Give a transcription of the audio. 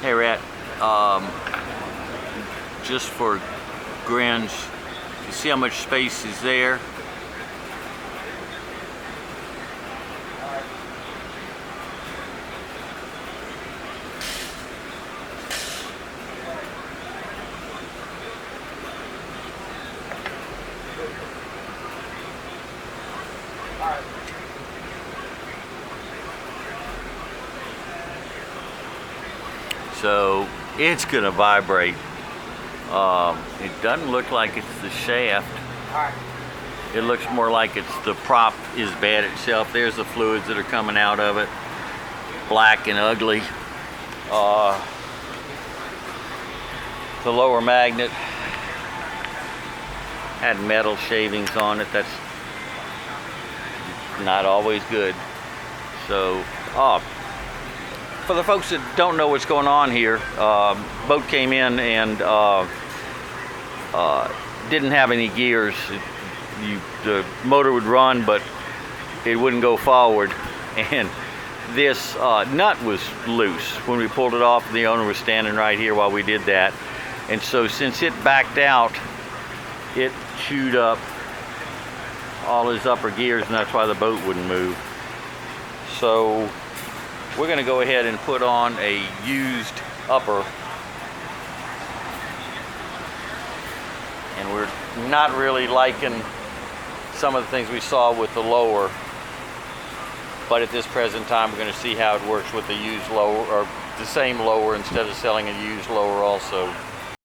Hey Rat, just for grins, you see how much space is there? So it's gonna vibrate. It doesn't look like it's the shaft. It looks more like it's the prop is bad itself. There's the fluids that are coming out of it, black and ugly. The lower magnet had metal shavings on it. That's not always good. So, for the folks that don't know what's going on here, boat came in and didn't have any gears. The motor would run, but it wouldn't go forward. And this nut was loose when we pulled it off. The owner was standing right here while we did that. And so since it backed out, it chewed up all his upper gears, and that's why the boat wouldn't move. So we're going to go ahead and put on a used upper, and we're not really liking some of the things we saw with the lower, but at this present time we're going to see how it works with the used lower, or the same lower, instead of selling a used lower also.